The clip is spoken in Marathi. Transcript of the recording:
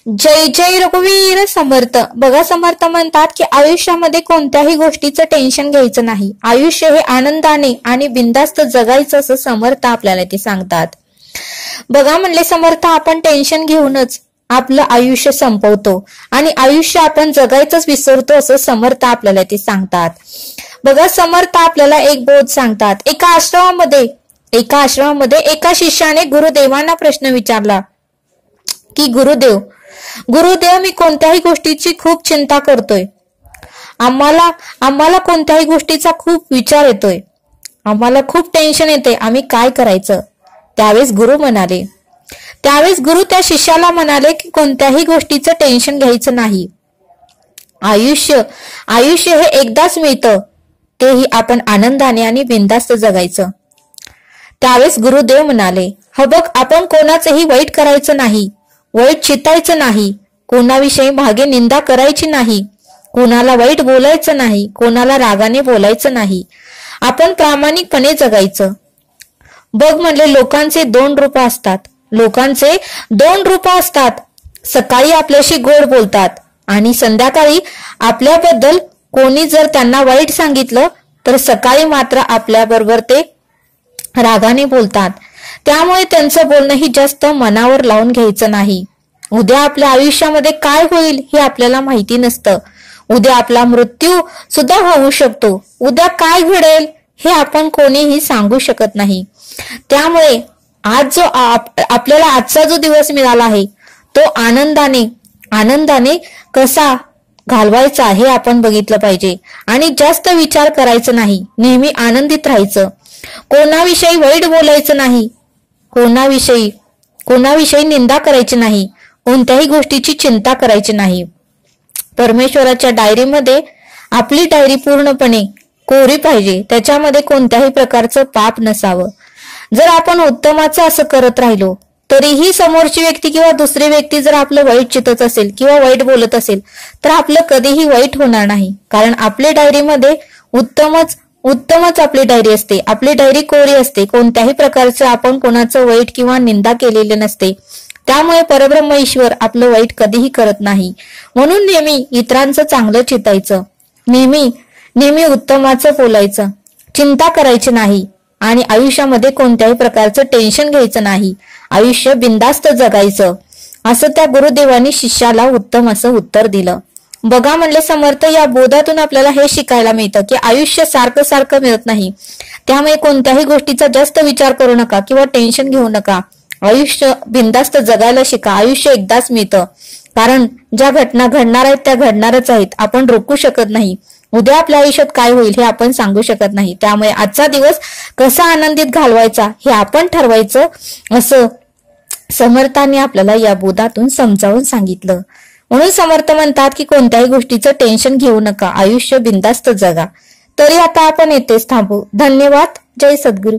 जय जय रघुवीर समर्थ. बघा, समर्थ म्हणतात की आयुष्यामध्ये कोणत्याही गोष्टीचं टेन्शन घ्यायचं नाही. आयुष्य हे आनंदाने आणि बिनधास्त जगायचं असं समर्थ आपल्याला ते सांगतात. बघा म्हणले समर्थ, आपण टेन्शन घेऊनच आपलं आयुष्य संपवतो आणि आयुष्य आपण जगायचंच विसरतो असं समर्थ आपल्याला ते सांगतात. बघा, समर्थ आपल्याला एक बोध सांगतात. एका आश्रमामध्ये एका शिष्याने गुरुदेवांना प्रश्न विचारला की गुरुदेव, मी कोणत्याही गोष्टीची खूप चिंता करतोय. आम्हाला कोणत्याही गोष्टीचा खूप विचार येतोय. आम्हाला खूप टेन्शन येते. आम्ही काय करायचं? त्यावेळेस गुरु त्या शिष्याला म्हणाले की कोणत्याही गोष्टीचं टेन्शन घ्यायचं नाही. आयुष्य हे एकदाच मिळतं, तेही आपण आनंदाने आणि बिनधास्त जगायचं. त्यावेळेस गुरुदेव म्हणाले, बघ, आपण कोणाचंही वाईट करायचं नाही, वाईट चितायचं नाही, कोणाविषयी मागे निंदा करायची नाही, कोणाला वाईट बोलायचं नाही, कोणाला रागाने बोलायचं नाही. आपण प्रामाणिकपणे जगायचं. बघ म्हणले, लोकांचे दोन रूप असतात. सकाळी आपल्याशी गोड बोलतात आणि संध्याकाळी आपल्याबद्दल कोणी जर त्यांना वाईट सांगितलं तर सकाळी मात्र आपल्याबरोबर ते रागाने बोलतात. त्यामुळे त्यांचं बोलणंही जास्त मनावर लावून घ्यायचं नाही. उद्या आपल्या आयुष्यामध्ये काय होईल हे आपल्याला माहिती नसतं. उद्या आपला मृत्यू सुद्धा होऊ शकतो. उद्या काय घडेल हे आपण कोणीही सांगू शकत नाही. त्यामुळे आपल्याला आजचा जो दिवस मिळाला आहे तो आनंदाने कसा घालवायचा हे आपण बघितलं पाहिजे आणि जास्त विचार करायचं नाही. नेहमी आनंदित राहायचं. कोणाविषयी वाईट बोलायचं नाही, कोणाविषयी निंदा करायची नाही, कोणत्याही गोष्टीची चिंता करायची नाही. परमेश्वराच्या डायरीमध्ये आपली डायरी पूर्णपणे कोरी पाहिजे. त्याच्यामध्ये कोणत्याही प्रकारचं पाप नसावं. जर आपण उत्तमाचं असं करत राहिलो तरीही समोरची व्यक्ती किंवा दुसरी व्यक्ती जर आपलं वाईट चितत असेल किंवा वाईट बोलत असेल तर आपलं कधीही वाईट होणार नाही. कारण आपल्या डायरीमध्ये उत्तमच आपली डायरी असते. आपली डायरी कोरी असते. कोणत्याही प्रकारचं आपण कोणाचं वाईट किंवा निंदा केलेले नसते. त्यामुळे परब्रह्म ईश्वर आपलं वाईट कधीही करत नाही. म्हणून नेहमी इतरांचं चांगलं चितायचं, नेहमी उत्तमाचं बोलायचं, चिंता करायची नाही आणि आयुष्यामध्ये कोणत्याही प्रकारचं टेन्शन घ्यायचं नाही. आयुष्य बिनधास्त जगायचं असं त्या गुरुदेवानी शिष्याला उत्तम असं उत्तर दिलं. बघा म्हणले समर्थ, या बोधातून आपल्याला हे शिकायला मिळतं की आयुष्य सारखं मिळत नाही. त्यामुळे कोणत्याही गोष्टीचा जास्त विचार करू नका किंवा टेन्शन घेऊ नका. आयुष्य बिनधास्त जगायला शिका. आयुष्य एकदाच मिळतं. कारण ज्या घटना घडणार आहेत त्या घडणारच आहेत. आपण रोखू शकत नाही. उद्या आपल्या आयुष्यात काय होईल हे आपण सांगू शकत नाही. त्यामुळे आजचा दिवस कसा आनंदित घालवायचा हे आपण ठरवायचं असं समर्थांनी आपल्याला या बोधातून समजावून सांगितलं. म्हणून समर्थ म्हणतात की कोणत्याही गोष्टीचं टेन्शन घेऊ नका. आयुष्य बिनधास्त जगा. तरी आता आपण येथेच थांबू. धन्यवाद. जय सद्गुरू.